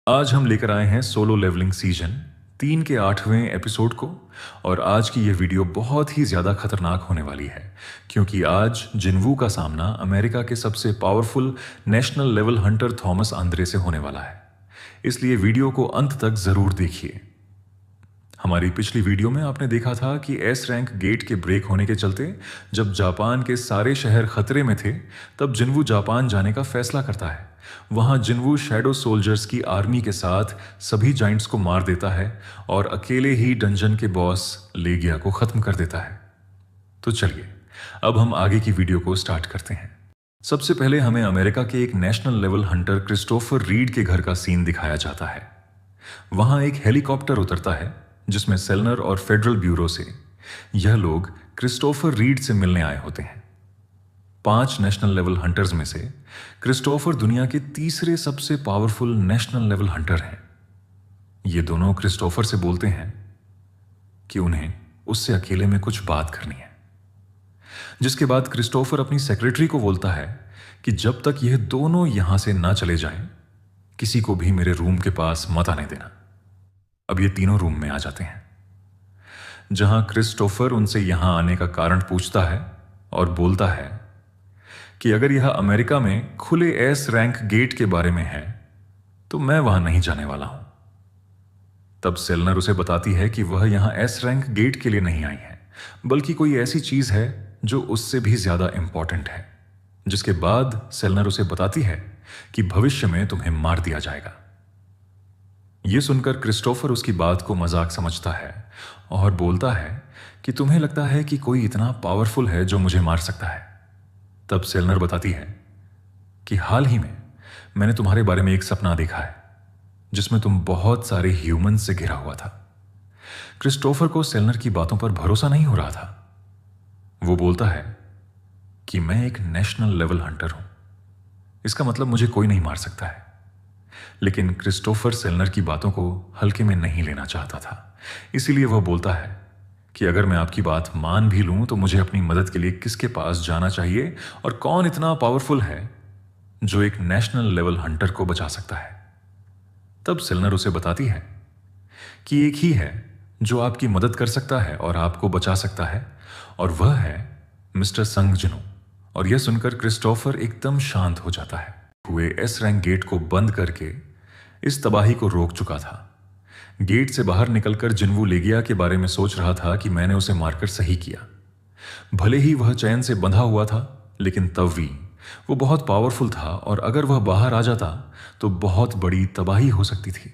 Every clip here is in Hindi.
आज हम लेकर आए हैं सोलो लेवलिंग सीजन 3 के 8वें एपिसोड को। और आज की यह वीडियो बहुत ही ज़्यादा खतरनाक होने वाली है, क्योंकि आज जिनवू का सामना अमेरिका के सबसे powerful national level Hunter Thomas Andre से होने वाला है। इसलिए वीडियो को अंत तक ज़रूर देखिए। हमारी पिछली वीडियो में आपने देखा था कि एस रैंक गेट के ब्रेक होने के चलते जब जापान के सारे शहर खतरे में थे, तब जिनवू जापान जाने का फैसला करता है। वहां जिनवू शैडो सोल्जर्स की आर्मी के साथ सभी जाइंट्स को मार देता है और अकेले ही डंजन के बॉस लेगिया को खत्म कर देता है। तो चलिए अब हम आगे की वीडियो को स्टार्ट करते हैं। सबसे पहले हमें अमेरिका के एक national level Hunter Christopher read के घर का सीन दिखाया जाता है। वहां एक हेलीकॉप्टर उतरता है जिसमें सेलनर और फेडरल ब्यूरो से यह लोग क्रिस्टोफर रीड से मिलने आए होते हैं। 5 नेशनल लेवल हंटर्स में से क्रिस्टोफर दुनिया के तीसरे सबसे पावरफुल नेशनल लेवल हंटर हैं। ये दोनों क्रिस्टोफर से बोलते हैं कि उन्हें उससे अकेले में कुछ बात करनी है, जिसके बाद क्रिस्टोफर अपनी सेक्रेटरी को बोलता है कि जब तक यह दोनों यहां से ना चले जाएं, किसी को भी मेरे रूम के पास मत आने देना। अब ये तीनों रूम में आ जाते हैं, जहां क्रिस्टोफर उनसे यहां आने का कारण पूछता है और बोलता है कि अगर यह अमेरिका में खुले एस रैंक गेट के बारे में है तो मैं वहां नहीं जाने वाला हूं। तब सेलनर उसे बताती है कि वह यहां एस रैंक गेट के लिए नहीं आई है, बल्कि कोई ऐसी चीज है जो उससे भी ज्यादा इंपॉर्टेंट है। जिसके बाद सेलनर उसे बताती है कि भविष्य में तुम्हें मार दिया जाएगा। यह सुनकर क्रिस्टोफर उसकी बात को मजाक समझता है और बोलता है कि तुम्हें लगता है कि कोई इतना पावरफुल है जो मुझे मार सकता है। तब सेलनर बताती है कि हाल ही में मैंने तुम्हारे बारे में एक सपना देखा है जिसमें तुम बहुत सारे ह्यूमन से घिरा हुआ था। क्रिस्टोफर को सेलनर की बातों पर भरोसा नहीं हो रहा था। वो बोलता है कि मैं एक नेशनल लेवल हंटर हूं, इसका मतलब मुझे कोई नहीं मार सकता है। लेकिन क्रिस्टोफर सेलनर की बातों को हल्के में नहीं लेना चाहता था, इसीलिए वह बोलता है कि अगर मैं आपकी बात मान भी लूं तो मुझे अपनी मदद के लिए किसके पास जाना चाहिए और कौन इतना पावरफुल है जो एक नेशनल लेवल हंटर को बचा सकता है। तब सेलनर उसे बताती है कि एक ही है जो आपकी मदद कर सकता है और आपको बचा सकता है, और वह है मिस्टर संग जिनू। और यह सुनकर क्रिस्टोफर एकदम शांत हो जाता है। हुए एस रैंक गेट को बंद करके इस तबाही को रोक चुका था। गेट से बाहर निकलकर जिनवू लेगिया के बारे में सोच रहा था कि मैंने उसे मारकर सही किया। भले ही वह चैन से बंधा हुआ था, लेकिन तब भी वो बहुत पावरफुल था और अगर वह बाहर आ जाता तो बहुत बड़ी तबाही हो सकती थी।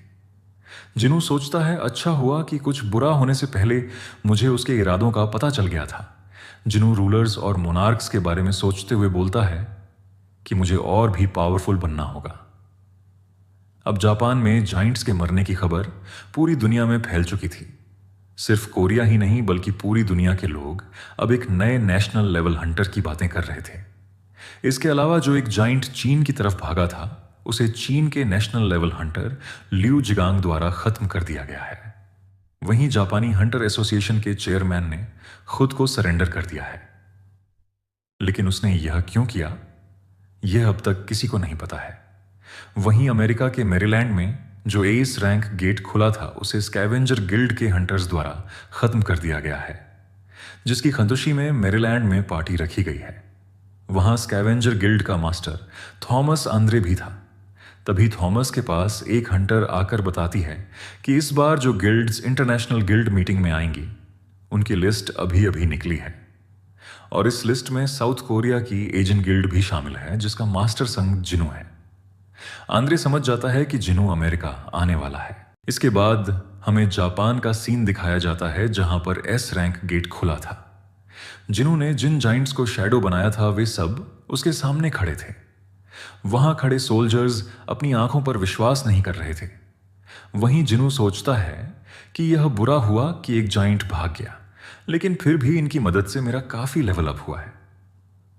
जिनू सोचता है अच्छा हुआ कि कुछ बुरा होने से पहले मुझे उसके इरादों का पता चल गया था। जिनू रूलर्स और मोनार्क्स के बारे में सोचते हुए बोलता है कि मुझे और भी पावरफुल बनना होगा। अब जापान में जाइंट्स के मरने की खबर पूरी दुनिया में फैल चुकी थी। सिर्फ कोरिया ही नहीं बल्कि पूरी दुनिया के लोग अब एक नए नेशनल लेवल हंटर की बातें कर रहे थे। इसके अलावा जो एक जाइंट चीन की तरफ भागा था, उसे चीन के नेशनल लेवल हंटर लियू जिगांग द्वारा खत्म कर दिया गया है। वहीं जापानी हंटर एसोसिएशन के चेयरमैन ने खुद को सरेंडर कर दिया है। लेकिन उसने यह क्यों किया, यह अब तक किसी को नहीं पता है। वहीं अमेरिका के मैरीलैंड में जो एस रैंक गेट खुला था, उसे स्कैवेंजर गिल्ड के हंटर्स द्वारा खत्म कर दिया गया है, जिसकी खुशी में मैरीलैंड में पार्टी रखी गई है। वहां स्कैवेंजर गिल्ड का मास्टर थॉमस आंद्रे भी था। तभी थॉमस के पास एक हंटर आकर बताती है कि इस बार जो गिल्ड्स इंटरनेशनल गिल्ड मीटिंग में आएंगी, उनकी लिस्ट अभी अभी निकली है और इस लिस्ट में साउथ कोरिया की एजेंट गिल्ड भी शामिल है, जिसका मास्टर संग जिनू है। आंद्रे समझ जाता है कि जिनू अमेरिका आने वाला है। इसके बाद हमें जापान का सीन दिखाया जाता है जहां पर एस रैंक गेट खुला था। जिनू ने जिन जाइंट्स को शैडो बनाया था वे सब उसके सामने खड़े थे। वहां खड़े सोल्जर्स अपनी आंखों पर विश्वास नहीं कर रहे थे। वहीं जिनू सोचता है कि यह बुरा हुआ कि एक जाइंट भाग गया, लेकिन फिर भी इनकी मदद से मेरा काफी लेवल अप हुआ है।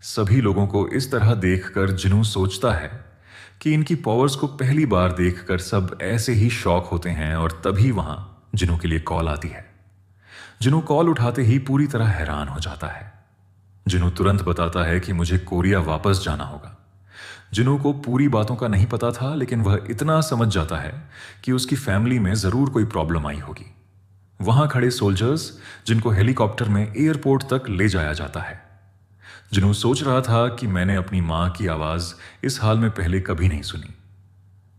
सभी लोगों को इस तरह देखकर जिनू सोचता है कि इनकी पावर्स को पहली बार देखकर सब ऐसे ही शॉक होते हैं, और तभी वहां जिनू के लिए कॉल आती है। जिनू कॉल उठाते ही पूरी तरह हैरान हो जाता है। जिनू तुरंत बताता है कि मुझे कोरिया वापस जाना होगा। जिनू को पूरी बातों का नहीं पता था, लेकिन वह इतना समझ जाता है कि उसकी फैमिली में जरूर कोई प्रॉब्लम आई होगी। वहां खड़े सोल्जर्स जिनको हेलीकॉप्टर में एयरपोर्ट तक ले जाया जाता है। जिनू सोच रहा था कि मैंने अपनी मां की आवाज इस हाल में पहले कभी नहीं सुनी।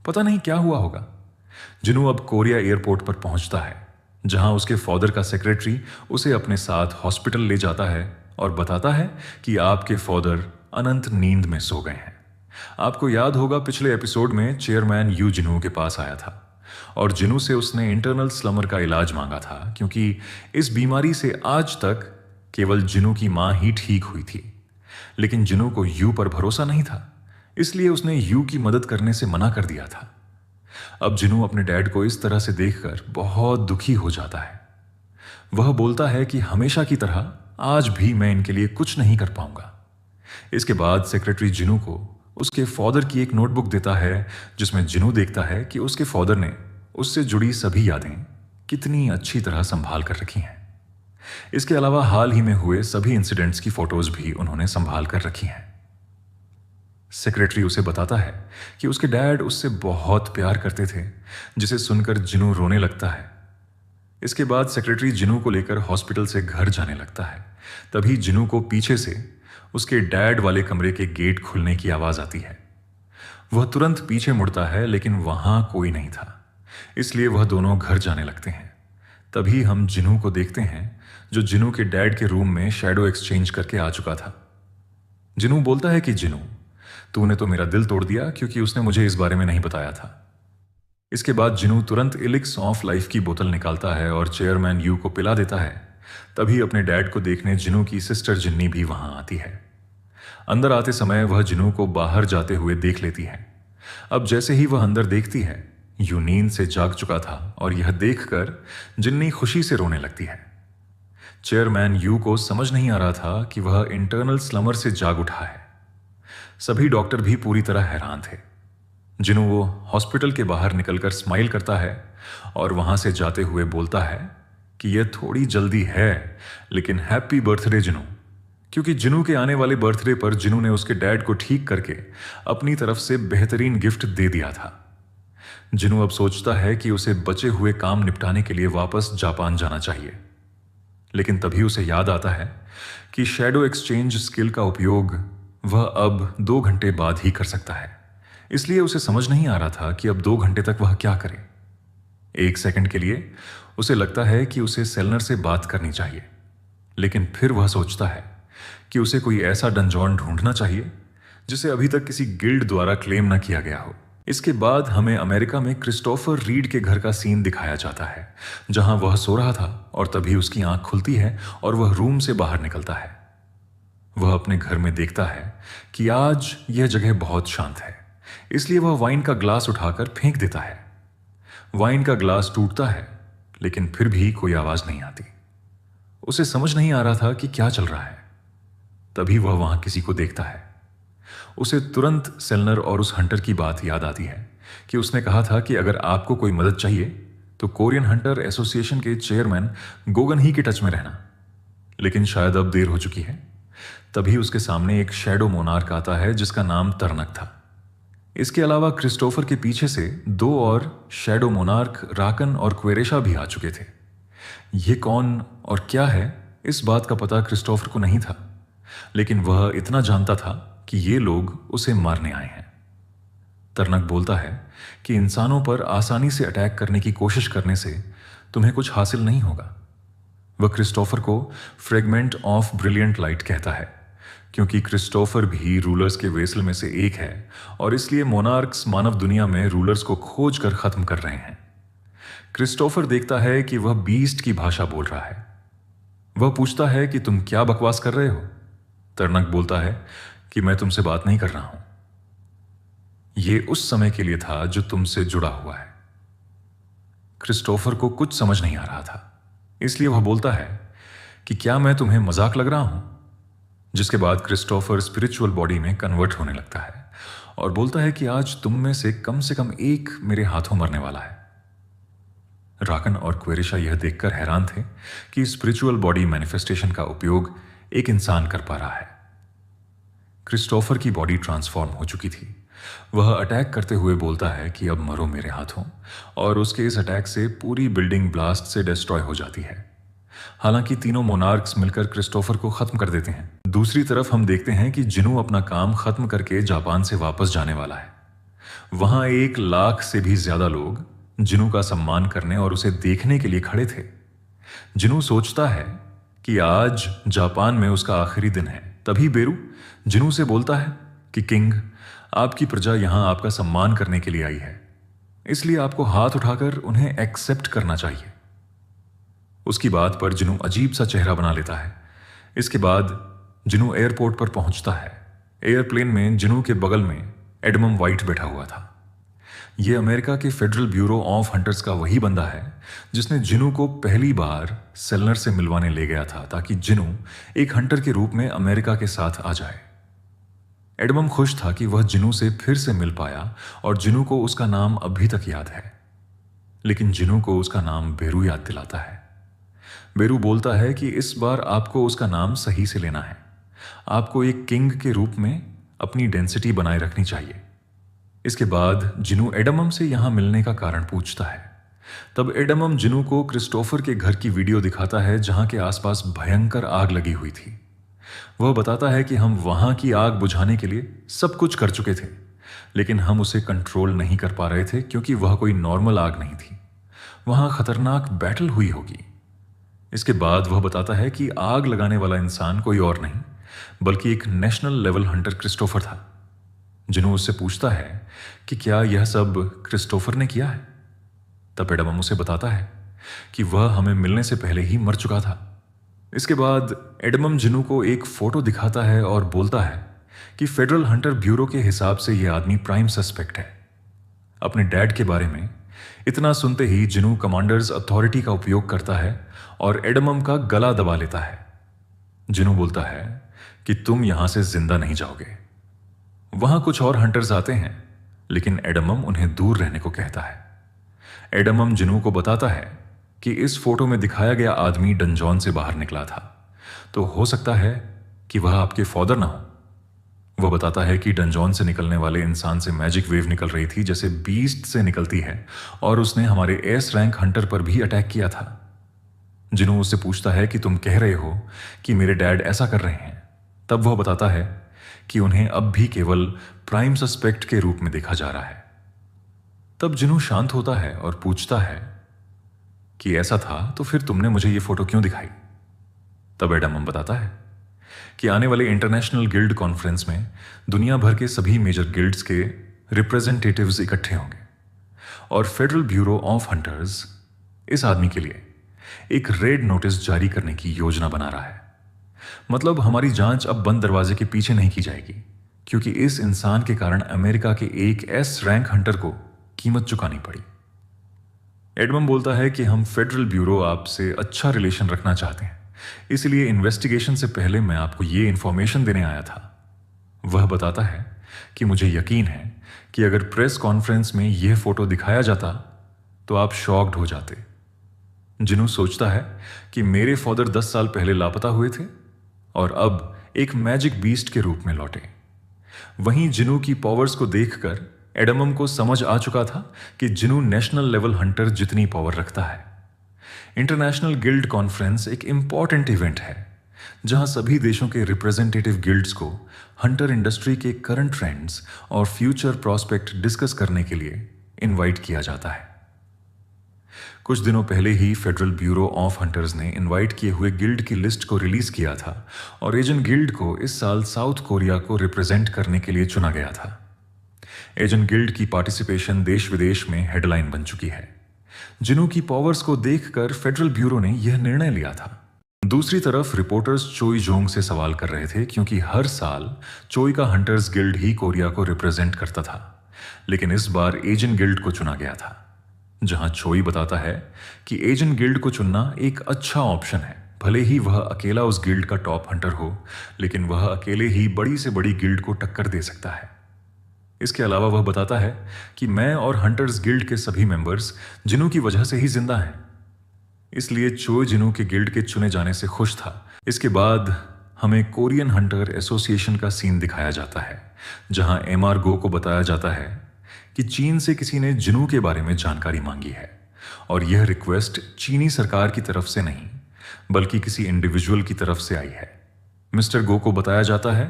पता नहीं क्या हुआ होगा। जिनू अब कोरिया एयरपोर्ट पर पहुंचता है, जहां उसके फादर का सेक्रेटरी उसे अपने साथ हॉस्पिटल ले जाता है और बताता है कि आपके फादर अनंत नींद में सो गए हैं। आपको याद होगा पिछले एपिसोड में चेयरमैन यू जिनू के पास आया था और जिनू से उसने इंटरनल स्लमर का इलाज मांगा था, क्योंकि इस बीमारी से आज तक केवल जिनू की मां ही ठीक हुई थी। लेकिन जिनू को यू पर भरोसा नहीं था, इसलिए उसने यू की मदद करने से मना कर दिया था। अब जिनू अपने डैड को इस तरह से देखकर बहुत दुखी हो जाता है। वह बोलता है कि हमेशा की तरह आज भी मैं इनके लिए कुछ नहीं कर पाऊंगा। इसके बाद सेक्रेटरी जिनू को उसके फादर की एक नोटबुक देता है, जिसमें जिनू देखता है कि उसके फादर ने उससे जुड़ी सभी यादें कितनी अच्छी तरह संभाल कर रखी हैं। इसके अलावा हाल ही में हुए सभी इंसिडेंट्स की फोटोज भी उन्होंने संभाल कर रखी हैं। सेक्रेटरी उसे बताता है कि उसके डैड उससे बहुत प्यार करते थे, जिसे सुनकर जिनू रोने लगता है। इसके बाद सेक्रेटरी जिनू को लेकर हॉस्पिटल से घर जाने लगता है। तभी जिनू को पीछे से उसके डैड वाले कमरे के गेट खुलने की आवाज आती है। वह तुरंत पीछे मुड़ता है, लेकिन वहां कोई नहीं था, इसलिए वह दोनों घर जाने लगते हैं। तभी हम जिनू को देखते हैं, जो जिनू के डैड के रूम में शैडो एक्सचेंज करके आ चुका था। जिनू बोलता है कि जिनू, तूने तो मेरा दिल तोड़ दिया, क्योंकि उसने मुझे इस बारे में नहीं बताया था। इसके बाद जिनू तुरंत इलिक्स ऑफ लाइफ की बोतल निकालता है और चेयरमैन यू को पिला देता है। तभी अपने डैड को देखने जिनू की सिस्टर जिन्नी भी वहां आती है। अंदर आते समय वह जिनू को बाहर जाते हुए देख लेती है। अब जैसे ही वह अंदर देखती है, यू नींद से जाग चुका था और यह देखकर जिन्नी खुशी से रोने लगती है। चेयरमैन यू को समझ नहीं आ रहा था कि वह इंटरनल स्लमर से जाग उठा है। सभी डॉक्टर भी पूरी तरह हैरान थे। जिनू वो हॉस्पिटल के बाहर निकलकर स्माइल करता है और वहां से जाते हुए बोलता है कि यह थोड़ी जल्दी है, लेकिन हैप्पी बर्थडे जिनू, क्योंकि जिनू के आने वाले बर्थडे पर जिनू ने उसके डैड को ठीक करके अपनी तरफ से बेहतरीन गिफ्ट दे दिया था। जिनू अब सोचता है कि उसे बचे हुए काम निपटाने के लिए वापस जापान जाना चाहिए, लेकिन तभी उसे याद आता है कि शैडो एक्सचेंज स्किल का उपयोग वह अब 2 घंटे बाद ही कर सकता है। इसलिए उसे समझ नहीं आ रहा था कि अब 2 घंटे तक वह क्या करे। 1 सेकंड के लिए उसे लगता है कि उसे सेलनर से बात करनी चाहिए, लेकिन फिर वह सोचता है कि उसे कोई ऐसा डंजॉन ढूंढना चाहिए जिसे अभी तक किसी गिल्ड द्वारा क्लेम न किया गया हो। इसके बाद हमें अमेरिका में क्रिस्टोफर रीड के घर का सीन दिखाया जाता है, जहां वह सो रहा था और तभी उसकी आंख खुलती है और वह रूम से बाहर निकलता है। वह अपने घर में देखता है कि आज यह जगह बहुत शांत है, इसलिए वह वाइन का ग्लास उठाकर फेंक देता है। वाइन का ग्लास टूटता है, लेकिन फिर भी कोई आवाज नहीं आती। उसे समझ नहीं आ रहा था कि क्या चल रहा है। तभी वह वहां किसी को देखता है। उसे तुरंत सेलनर और उस हंटर की बात याद आती है कि उसने कहा था कि अगर आपको कोई मदद चाहिए तो कोरियन हंटर एसोसिएशन के चेयरमैन गोगन ही के टच में रहना। लेकिन शायद अब देर हो चुकी है। तभी उसके सामने एक शैडो मोनार्क आता है जिसका नाम तरनक था। इसके अलावा क्रिस्टोफर के पीछे से 2 और शैडो मोनार्क राकन और क्वेरेशा भी आ चुके थे। ये कौन और क्या है, इस बात का पता क्रिस्टोफर को नहीं था, लेकिन वह इतना जानता था कि ये लोग उसे मारने आए हैं। तरनक बोलता है कि इंसानों पर आसानी से अटैक करने की कोशिश करने से तुम्हें कुछ हासिल नहीं होगा। वह क्रिस्टोफर को फ्रेगमेंट ऑफ ब्रिलियंट लाइट कहता है, क्योंकि क्रिस्टोफर भी रूलर्स के वेसल में से एक है और इसलिए मोनार्क्स मानव दुनिया में रूलर्स को खोज कर खत्म कर रहे हैं। क्रिस्टोफर देखता है कि वह बीस्ट की भाषा बोल रहा है। वह पूछता है कि तुम क्या बकवास कर रहे हो। तरनक बोलता है कि मैं तुमसे बात नहीं कर रहा हूं, यह उस समय के लिए था जो तुमसे जुड़ा हुआ है। क्रिस्टोफर को कुछ समझ नहीं आ रहा था, इसलिए वह बोलता है कि क्या मैं तुम्हें मजाक लग रहा हूं। जिसके बाद क्रिस्टोफर स्पिरिचुअल बॉडी में कन्वर्ट होने लगता है और बोलता है कि आज तुम में से कम एक मेरे हाथों मरने वाला है। राकन और क्वेरिशा यह देखकर हैरान थे कि स्पिरिचुअल बॉडी मैनिफेस्टेशन का उपयोग एक इंसान कर पा रहा है। क्रिस्टोफर की बॉडी ट्रांसफॉर्म हो चुकी थी वह अटैक करते हुए बोलता है कि अब मरो मेरे हाथों, और उसके इस अटैक से पूरी बिल्डिंग ब्लास्ट से डिस्ट्रॉय हो जाती है। हालांकि तीनों मोनार्क्स मिलकर क्रिस्टोफर को खत्म कर देते हैं। दूसरी तरफ हम देखते हैं कि जिनू अपना काम खत्म करके जापान से वापस जाने वाला है। वहां 1 लाख से भी ज्यादा लोग जिनू का सम्मान करने और उसे देखने के लिए खड़े थे। जिनू सोचता है कि आज जापान में उसका आखिरी दिन है। तभी बेरू जिनू से बोलता है कि किंग, आपकी प्रजा यहां आपका सम्मान करने के लिए आई है, इसलिए आपको हाथ उठाकर उन्हें एक्सेप्ट करना चाहिए। उसकी बात पर जिनू अजीब सा चेहरा बना लेता है। इसके बाद जिनू एयरपोर्ट पर पहुंचता है। एयरप्लेन में जिनू के बगल में एडमम वाइट बैठा हुआ था। यह अमेरिका के फेडरल ब्यूरो ऑफ हंटर्स का वही बंदा है जिसने जिनू को पहली बार सेलनर से मिलवाने ले गया था, ताकि जिनू एक हंटर के रूप में अमेरिका के साथ आ जाए। एडमम खुश था कि वह जिनू से फिर से मिल पाया और जिनू को उसका नाम अभी तक याद है। लेकिन जिनू को उसका नाम बेरू याद दिलाता है। बेरू बोलता है कि इस बार आपको उसका नाम सही से लेना है। आपको एक किंग के रूप में अपनी डेंसिटी बनाए रखनी चाहिए। इसके बाद जिनू एडमम से यहां मिलने का कारण पूछता है। तब एडमम जिनू को क्रिस्टोफर के घर की वीडियो दिखाता है जहां के आसपास भयंकर आग लगी हुई थी। वह बताता है कि हम वहां की आग बुझाने के लिए सब कुछ कर चुके थे, लेकिन हम उसे कंट्रोल नहीं कर पा रहे थे क्योंकि वह कोई नॉर्मल आग नहीं थी। वहां खतरनाक बैटल हुई होगी। इसके बाद वह बताता है कि आग लगाने वाला इंसान कोई और नहीं बल्कि एक नेशनल लेवल हंटर क्रिस्टोफर था। जिनू उससे पूछता है कि क्या यह सब क्रिस्टोफर ने किया है। तब एडमम उसे बताता है कि वह हमें मिलने से पहले ही मर चुका था। इसके बाद एडमम जिनू को एक फोटो दिखाता है और बोलता है कि फेडरल हंटर ब्यूरो के हिसाब से यह आदमी प्राइम सस्पेक्ट है। अपने डैड के बारे में इतना सुनते ही जिनू कमांडर्स अथॉरिटी का उपयोग करता है और एडमम का गला दबा लेता है। जिनू बोलता है कि तुम यहां से जिंदा नहीं जाओगे। वहां कुछ और हंटर्स आते हैं, लेकिन एडमम उन्हें दूर रहने को कहता है। एडमम जिनू को बताता है कि इस फोटो में दिखाया गया आदमी डंजॉन से बाहर निकला था, तो हो सकता है कि वह आपके फादर ना हो। वह बताता है कि डंजॉन से निकलने वाले इंसान से मैजिक वेव निकल रही थी जैसे बीस्ट से निकलती है, और उसने हमारे एस रैंक हंटर पर भी अटैक किया था। जिनू उससे पूछता है कि तुम कह रहे हो कि मेरे डैड ऐसा कर रहे हैं। तब वह बताता है कि उन्हें अब भी केवल प्राइम सस्पेक्ट के रूप में देखा जा रहा है। तब जिनू शांत होता है और पूछता है कि ऐसा था तो फिर तुमने मुझे ये फोटो क्यों दिखाई। तब एडमम बताता है कि आने वाले इंटरनेशनल गिल्ड कॉन्फ्रेंस में दुनिया भर के सभी मेजर गिल्ड्स के रिप्रेजेंटेटिव्स इकट्ठे होंगे और फेडरल ब्यूरो ऑफ हंटर्स इस आदमी के लिए एक रेड नोटिस जारी करने की योजना बना रहा है। मतलब हमारी जांच अब बंद दरवाजे के पीछे नहीं की जाएगी, क्योंकि इस इंसान के कारण अमेरिका के एक एस रैंक हंटर को कीमत चुकानी पड़ी। एडमम बोलता है कि हम फेडरल ब्यूरो आपसे अच्छा रिलेशन रखना चाहते हैं, इसलिए इन्वेस्टिगेशन से पहले मैं आपको ये इंफॉर्मेशन देने आया था। वह बताता है कि मुझे यकीन है कि अगर प्रेस कॉन्फ्रेंस में यह फोटो दिखाया जाता तो आप शॉक्ड हो जाते। जिनू सोचता है कि मेरे फादर 10 साल पहले लापता हुए थे और अब एक मैजिक बीस्ट के रूप में लौटे। वहीं जिनू की पावर्स को देखकर एडमम को समझ आ चुका था कि जिनू नेशनल लेवल हंटर जितनी पावर रखता है। इंटरनेशनल गिल्ड कॉन्फ्रेंस एक इंपॉर्टेंट इवेंट है जहां सभी देशों के रिप्रेजेंटेटिव गिल्ड्स को हंटर इंडस्ट्री के करंट ट्रेंड्स और फ्यूचर प्रोस्पेक्ट डिस्कस करने के लिए इनवाइट किया जाता है। कुछ दिनों पहले ही फेडरल ब्यूरो ऑफ हंटर्स ने इनवाइट किए हुए गिल्ड की लिस्ट को रिलीज किया था और एजेंट गिल्ड को इस साल साउथ कोरिया को रिप्रेजेंट करने के लिए चुना गया था। एजेंट गिल्ड की पार्टिसिपेशन देश विदेश में हेडलाइन बन चुकी है। जिनू की पावर्स को देखकर फेडरल ब्यूरो ने यह निर्णय लिया था। दूसरी तरफ रिपोर्टर्स चोई जोंग से सवाल कर रहे थे, क्योंकि हर साल चोई का हंटर्स गिल्ड ही कोरिया को रिप्रेजेंट करता था, लेकिन इस बार एजेंट गिल्ड को चुना गया था। जहां चोई बताता है कि एजेंट गिल्ड को चुनना एक अच्छा ऑप्शन है। भले ही वह अकेला उस गिल्ड का टॉप हंटर हो, लेकिन वह अकेले ही बड़ी से बड़ी गिल्ड को टक्कर दे सकता है। इसके अलावा वह बताता है कि मैं और हंटर्स गिल्ड के सभी मेंबर्स जिनू की वजह से ही जिंदा हैं, इसलिए चोई जिनू के गिल्ड के चुने जाने से खुश था। इसके बाद हमें कोरियन हंटर एसोसिएशन का सीन दिखाया जाता है, जहां एमआर गो को बताया जाता है कि चीन से किसी ने जिनू के बारे में जानकारी मांगी है और यह रिक्वेस्ट चीनी सरकार की तरफ से नहीं बल्कि किसी इंडिविजुअल की तरफ से आई है। मिस्टर गो को बताया जाता है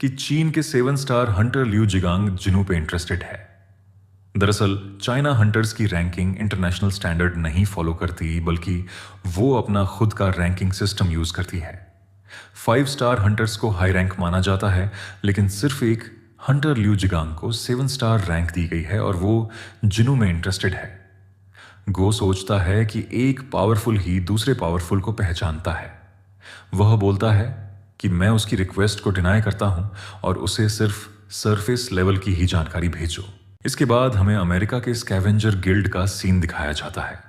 कि चीन के 7 स्टार हंटर लियू जिगांग जिनू पे इंटरेस्टेड है। दरअसल चाइना हंटर्स की रैंकिंग इंटरनेशनल स्टैंडर्ड नहीं फॉलो करती, बल्कि वो अपना खुद का रैंकिंग सिस्टम यूज करती है। 5 स्टार हंटर्स को हाई रैंक माना जाता है, लेकिन सिर्फ एक हंटर लियू जिगांग को 7 स्टार रैंक दी गई है और वो जिनू में इंटरेस्टेड है। गो सोचता है कि एक पावरफुल ही दूसरे पावरफुल को पहचानता है। वह बोलता है कि मैं उसकी रिक्वेस्ट को डिनाई करता हूं और उसे सिर्फ सरफेस लेवल की ही जानकारी भेजो। इसके बाद हमें अमेरिका के स्कैवेंजर गिल्ड का सीन दिखाया जाता है,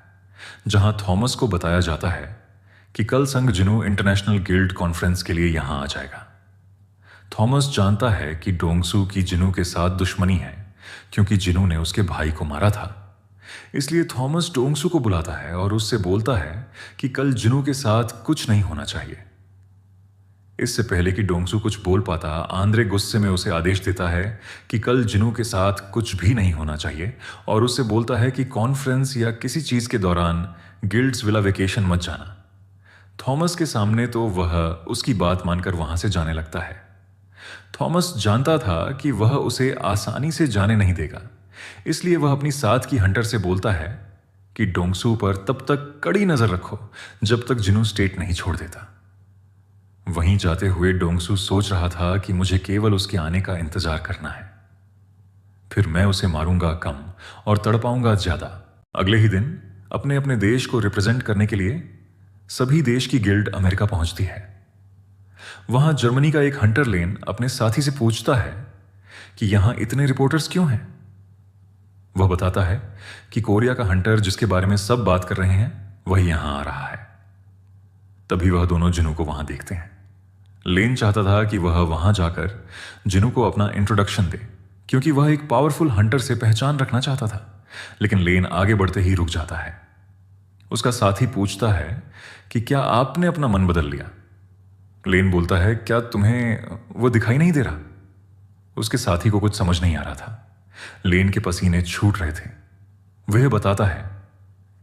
जहां थॉमस को बताया जाता है कि कल संग जिनू इंटरनेशनल गिल्ड कॉन्फ्रेंस के लिए यहां आ जाएगा। थॉमस जानता है कि डोंगसू की जिनू के साथ दुश्मनी है, क्योंकि जिनू ने उसके भाई को मारा था। इसलिए थॉमस डोंगसू को बुलाता है और उससे बोलता है कि कल जिनू के साथ कुछ नहीं होना चाहिए। इससे पहले कि डोंगसू कुछ बोल पाता, आंद्रे गुस्से में उसे आदेश देता है कि कल जिनू के साथ कुछ भी नहीं होना चाहिए और उससे बोलता है कि कॉन्फ्रेंस या किसी चीज के दौरान गिल्ड्स विला वेकेशन मत जाना। थॉमस के सामने तो वह उसकी बात मानकर वहां से जाने लगता है। थॉमस जानता था कि वह उसे आसानी से जाने नहीं देगा, इसलिए वह अपनी साथ की हंटर से बोलता है कि डोंगसू पर तब तक कड़ी नजर रखो जब तक जिनू स्टेट नहीं छोड़ देता। वहीं जाते हुए डोंगसू सोच रहा था कि मुझे केवल उसके आने का इंतजार करना है, फिर मैं उसे मारूंगा कम और तड़पाऊंगा ज्यादा। अगले ही दिन अपने अपने देश को रिप्रेजेंट करने के लिए सभी देश की गिल्ड अमेरिका पहुंचती है। वहां जर्मनी का एक हंटर लेन अपने साथी से पूछता है कि यहां इतने रिपोर्टर्स क्यों हैं। वह बताता है कि कोरिया का हंटर जिसके बारे में सब बात कर रहे हैं वही यहां आ रहा है। तभी वह दोनों जिनू को वहां देखते हैं। लेन चाहता था कि वह वहां जाकर जिनू को अपना इंट्रोडक्शन दे, क्योंकि वह एक पावरफुल हंटर से पहचान रखना चाहता था, लेकिन लेन आगे बढ़ते ही रुक जाता है। उसका साथी पूछता है कि क्या आपने अपना मन बदल लिया। लेन बोलता है, क्या तुम्हें वो दिखाई नहीं दे रहा। उसके साथी को कुछ समझ नहीं आ रहा था। लेन के पसीने छूट रहे थे। वह बताता है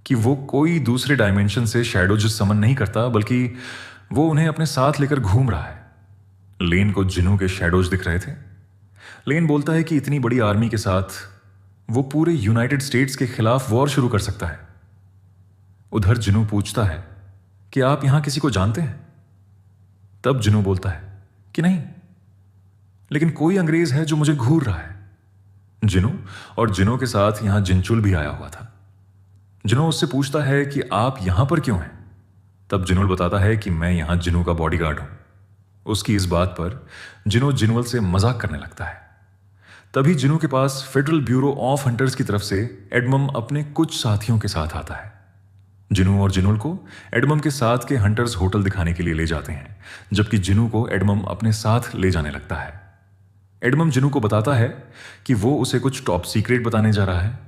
कि वो कोई दूसरे डायमेंशन से शैडोज समन नहीं करता, बल्कि वो उन्हें अपने साथ लेकर घूम रहा है। लेन को जिनू के शैडोज दिख रहे थे। लेन बोलता है कि इतनी बड़ी आर्मी के साथ वो पूरे यूनाइटेड स्टेट्स के खिलाफ वॉर शुरू कर सकता है। उधर जिनू पूछता है कि आप यहां किसी को जानते हैं। तब जिनू बोलता है कि नहीं, लेकिन कोई अंग्रेज है जो मुझे घूर रहा है। जिनू और जिनू के साथ यहां जिनचुल भी आया हुआ था। जिनू उससे पूछता है कि आप यहां पर क्यों हैं। तब जिनुल बताता है कि मैं यहां जिनू का बॉडीगार्ड हूं। उसकी इस बात पर जिनू जिनुअल से मजाक करने लगता है। तभी जिनू के पास फेडरल ब्यूरो ऑफ हंटर्स की तरफ से एडमम अपने कुछ साथियों के साथ आता है। जिनू और जिनुल को एडमम के साथ के हंटर्स होटल दिखाने के लिए ले जाते हैं, जबकि जिनू को एडमम अपने साथ ले जाने लगता है। एडमम जिनू को बताता है कि वो उसे कुछ टॉप सीक्रेट बताने जा रहा है।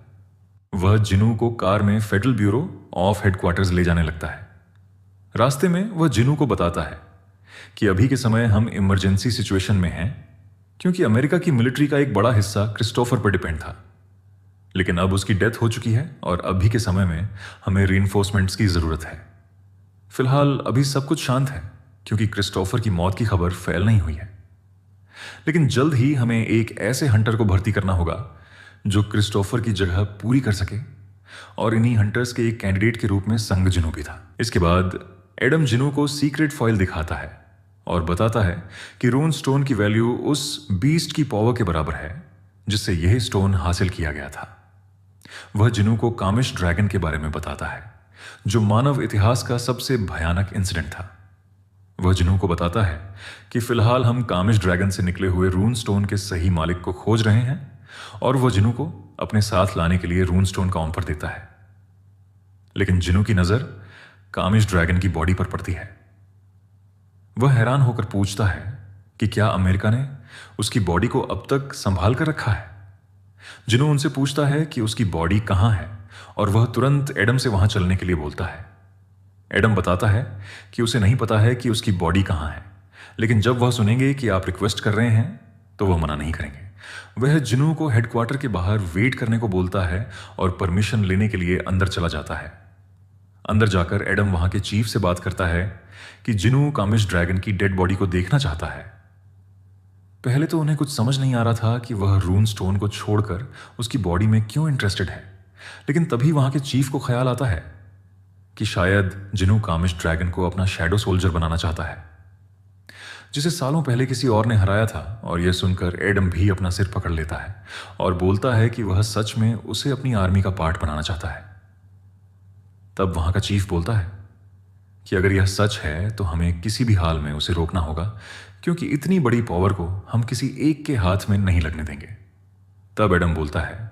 वह जिनू को कार में फेडरल ब्यूरो ऑफ हेडक्वार्टर्स ले जाने लगता है। रास्ते में वह जिनू को बताता है कि अभी के समय हम इमरजेंसी सिचुएशन में हैं, क्योंकि अमेरिका की मिलिट्री का एक बड़ा हिस्सा क्रिस्टोफर पर डिपेंड था, लेकिन अब उसकी डेथ हो चुकी है और अभी के समय में हमें रीइंफोर्समेंट्स की जरूरत है। फिलहाल अभी सब कुछ शांत है, क्योंकि क्रिस्टोफर की मौत की खबर फैल नहीं हुई है, लेकिन जल्द ही हमें एक ऐसे हंटर को भर्ती करना होगा जो क्रिस्टोफर की जगह पूरी कर सके, और इन्हीं हंटर्स के एक कैंडिडेट के रूप में संग जिनू भी था। इसके बाद एडम जिनू को सीक्रेट फॉइल दिखाता है और बताता है कि रून स्टोन की वैल्यू उस बीस्ट की पावर के बराबर है जिससे यह स्टोन हासिल किया गया था। वह जिनू को कामिश ड्रैगन के बारे में बताता है, जो मानव इतिहास का सबसे भयानक इंसिडेंट था। वह जिनू को बताता है कि फिलहाल हम कामिश ड्रैगन से निकले हुए रून स्टोन के सही मालिक को खोज रहे हैं, और वह जिनू को अपने साथ लाने के लिए रून स्टोन का ऑफर देता है। लेकिन जिनू की नजर कामिश ड्रैगन की बॉडी पर पड़ती है। वह हैरान होकर पूछता है कि क्या अमेरिका ने उसकी बॉडी को अब तक संभाल कर रखा है। जिनू उनसे पूछता है कि उसकी बॉडी कहां है, और वह तुरंत एडम से वहां चलने के लिए बोलता है। एडम बताता है कि उसे नहीं पता है कि उसकी बॉडी कहां है, लेकिन जब वह सुनेंगे कि आप रिक्वेस्ट कर रहे हैं तो वह मना नहीं करेंगे। वह जिनू को हेडक्वार्टर के बाहर वेट करने को बोलता है और परमिशन लेने के लिए अंदर चला जाता है। अंदर जाकर एडम वहां के चीफ से बात करता है कि जिनू कामिश ड्रैगन की डेड बॉडी को देखना चाहता है। पहले तो उन्हें कुछ समझ नहीं आ रहा था कि वह रून स्टोन को छोड़कर उसकी बॉडी में क्यों इंटरेस्टेड है, लेकिन तभी वहां के चीफ को ख्याल आता है कि शायद जिनू कामिश ड्रैगन को अपना शैडो सोल्जर बनाना चाहता है, जिसे सालों पहले किसी और ने हराया था। और यह सुनकर एडम भी अपना सिर पकड़ लेता है और बोलता है कि वह सच में उसे अपनी आर्मी का पार्ट बनाना चाहता है। तब वहां का चीफ बोलता है कि अगर यह सच है तो हमें किसी भी हाल में उसे रोकना होगा, क्योंकि इतनी बड़ी पावर को हम किसी एक के हाथ में नहीं लगने देंगे। तब एडम बोलता है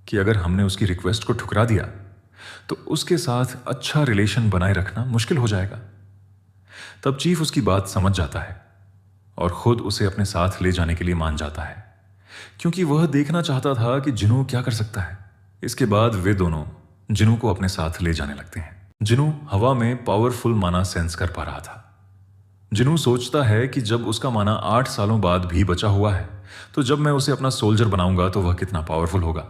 कि अगर हमने उसकी रिक्वेस्ट को ठुकरा दिया तो उसके साथ अच्छा रिलेशन बनाए रखना मुश्किल हो जाएगा। तब चीफ उसकी बात समझ जाता है और खुद उसे अपने साथ ले जाने के लिए मान जाता है, क्योंकि वह देखना चाहता था कि जिनू क्या कर सकता है। इसके बाद वे दोनों जिनू को अपने साथ ले जाने लगते हैं। जिनू हवा में पावरफुल माना सेंस कर पा रहा था। जिनू सोचता है कि जब उसका माना 8 सालों बाद भी बचा हुआ है तो जब मैं उसे अपना सोल्जर बनाऊंगा तो वह कितना पावरफुल होगा।